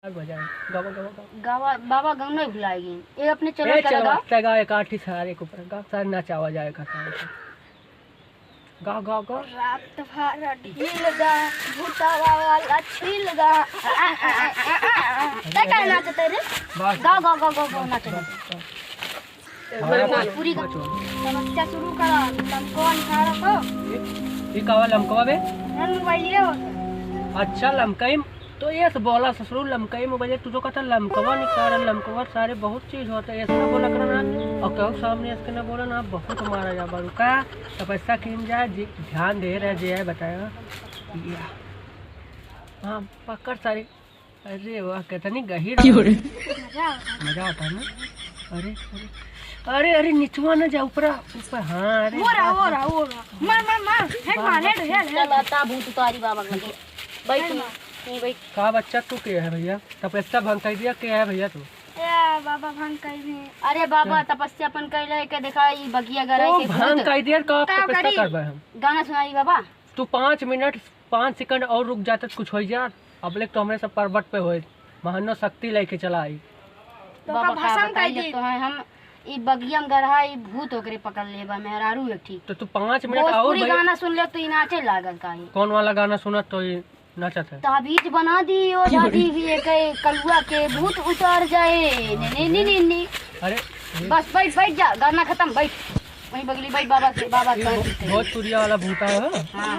बजाए गावा गावा गावा बाबा गाँव नहीं भुलाएगी ये अपने चलो गा एक आठी सारे के ऊपर गा सारे नचावा जाएगा गा गा गा रात भर ढील गा भूतावा वाला छील गा ते काय नाचते रे गा गा गा गा नाचते पूरी समस्या शुरू करा तुम कौन खा रखो ये कावा लमकवा बे मोबाइल ये अच्छा लमकई तो ये बोला ससुर लमकई मोबाइल तुझो कहता लमकवा निकाल लमकवा सारे बहुत चीज होता है ऐसा ना बोला करना और कहो सामने इसके ना बोला ना बहुत मारा जा बारू का तपस्या किन जाए ध्यान दे रहे जे है बताया हाँ पकड़ सारे अरे वाह कहता नहीं गहीर मजा आता है ना अरे अरे अरे अरे निचवा ना जा ऊपर ऊपर हाँ अरे हो रहा मार हेड चलाता भूत तारी बाबा लगे बैठ नहीं भाई का बच्चा तू क्या है भैया तपस्या भंग कर दिया क्या है भैया तू बाबा भंग कर भी अरे बाबा तपस्या अपन कर ले के देखा ई बगिया गराई के भंग कर दिया का तपस्या करबे हम गाना सुनाई बाबा तू 5 मिनट 5 सेकंड और रुक जाता कुछ हो जा अब ले तो हमरे सब पर्वत पे होए महानो शक्ति लेके चला आई बाबा भाषण कर दी तो है हम ई बगिया में गरहा ई भूत ओकरे पकड़ लेबा मेहरारू एक ठीक तो तू 5 मिनट और पूरी गाना सुन ले तो ई नाचे लागल काहे कौन वाला गाना सुनत तो ई नाचत है ताबीज बना दी ओ दादी भी एक कलुआ के भूत उतर जाए नी अरे बस बैठ जा गाना खत्म बैठ वहीं बगली बैठ बाबा से भोजपुरिया वाला भूता है हां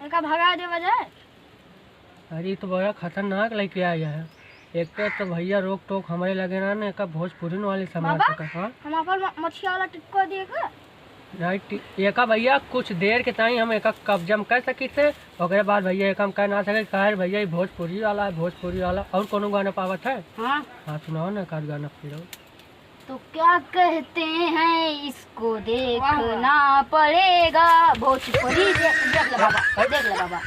इनका भगा दे बजाए अरे तो बड़ा खतरनाक लेके आया है एक तो भैया रोक टोक हमारे लगे ना का भोजपुरी वाले समाज का हां हम अपन मछिया वाला टिक्को देगा राइट एका भैया कुछ देर के टाइम हम एक कब्जा में कर सकी थे ओकरे बाद भैया एक हम कह ना सके कहे भैया भोजपुरी वाला है भोजपुरी वाला और कोनो गाना पावत है हाँ हाँ सुनाओ ना का गाना फिर तो क्या कहते हैं इसको देखना पड़ेगा भोजपुरी देख ले बाबा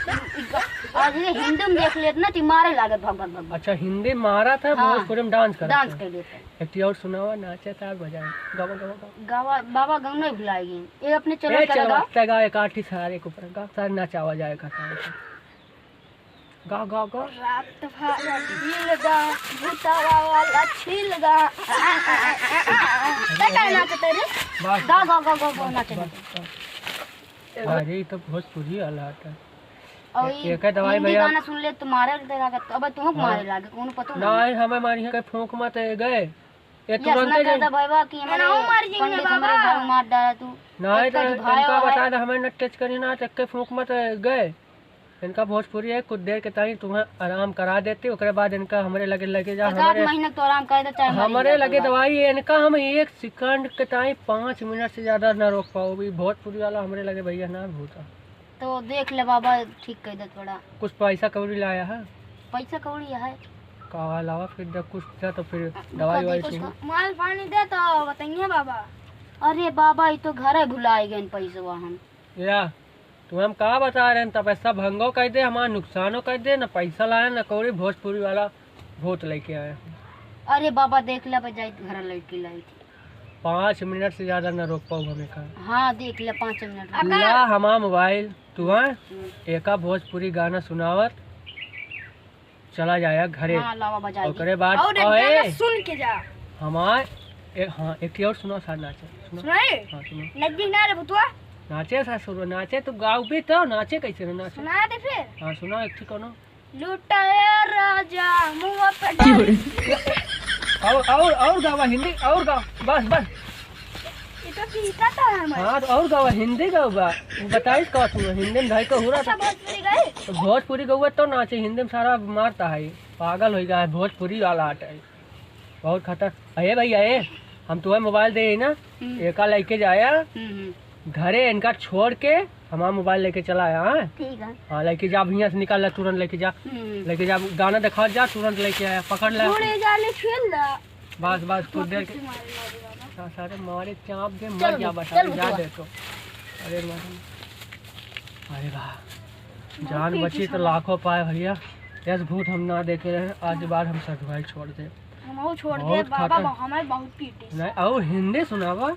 आज ये हिंदी में देख लेते ना तो मारे लागत भग अच्छा हिंदी मारा था हाँ, भोजपुरी में डांस कर लेते एक और सुनाओ नाचे था बजाए गावा गावा बाबा गाँव नहीं भुलाएगी ये अपने चलो गा एक आठी सारे के ऊपर गा सारे नचावा जाएगा गा गा गा रात भर ढील गा भूतावा वाला छील गा ते काय नाचते रे गा गा गा गा नाचते अरे तो भोजपुरी वाला है और एक दवाई भैया गाना सुन ले तुम्हारे लागत अब तुमको मारे लागे कोनो पता नहीं हमें मारी है फूंक मत गए ये तुरंत ही कहता भाईवा कि हमारे पंडित हमारे घर मार डाला तू नहीं तो इनका बता दे हमें न टच करी ना चक्के फूंक मत गए इनका भोजपुरी है कुछ देर के टाइम तुम्हें आराम करा देते उसके बाद इनका हमारे लगे जा हमारे महीना तो आराम कर दे चाहे हमारे लगे दवाई है इनका हम 1 सेकंड के टाइम 5 मिनट से ज्यादा ना रोक पाओ भी भोजपुरी वाला हमारे लगे भैया ना भूता तो देख ले बाबा ठीक कर दे थोड़ा कुछ पैसा कौड़ी लाया है पैसा कौड़ी है का अलावा फिर जब कुछ था तो फिर दवाई वाई माल पानी दे तो बताइए बाबा अरे बाबा ये तो घर भुलाए गए पैसा हम या तुम हम कहा बता रहे हैं तपस्या भंगो कर दे हमारा नुकसानो कर दे न पैसा लाया न कौड़ी भोजपुरी वाला भूत लेके आए अरे बाबा देख ले बजाई घर लड़की लाई थी 5 मिनट से ज्यादा न रोक पाऊ हमें का हाँ देख ले 5 मिनट ला हमारा मोबाइल तू एका भोजपुरी गाना सुनावत चला जाया घरे ओकरे बाद सुन के जा हमार हाँ एक और सुनो साथ नाचे सुनाए हाँ सुनो नजदीक ना रे भुतवा नाचे सा सुनो नाचे तो गाँव भी तो नाचे कैसे ना नाचे सुना दे फिर हाँ सुना एक ठीक कोनो लुटाया राजा मुंह पे और गावा हिंदी और गाओ बस ये तो सीखा था हम हाँ और गावा हिंदी गाओ बा बताइस का तू हिंदी में ढाई का हो रहा था भोजपुरी गए तो भोजपुरी गौवा तो नाचे हिंदी में सारा मारता है पागल हो गया है भोजपुरी वाला आटा है बहुत खतर अरे भैया हम तुम्हें मोबाइल दे ना एका लेके जाया घरे इनका छोड़ के हमारा मोबाइल लेके चला आया ठीक है हाँ लेके जा भैया से निकाल ला तुरंत लेके जा गाना दिखा जा तुरंत लेके आया पकड़ ला बस कुछ देर के सारे मारे चाप दे मर गया बता जा दे तो अरे वाह जान बची तो लाखों पाए भैया ऐसे भूत हम ना देखे रहे आज बार हम सर्वाइव छोड़ दे हम छोड़ दे बाबा हमारे बहुत पीटे नहीं और हिंदी सुनावा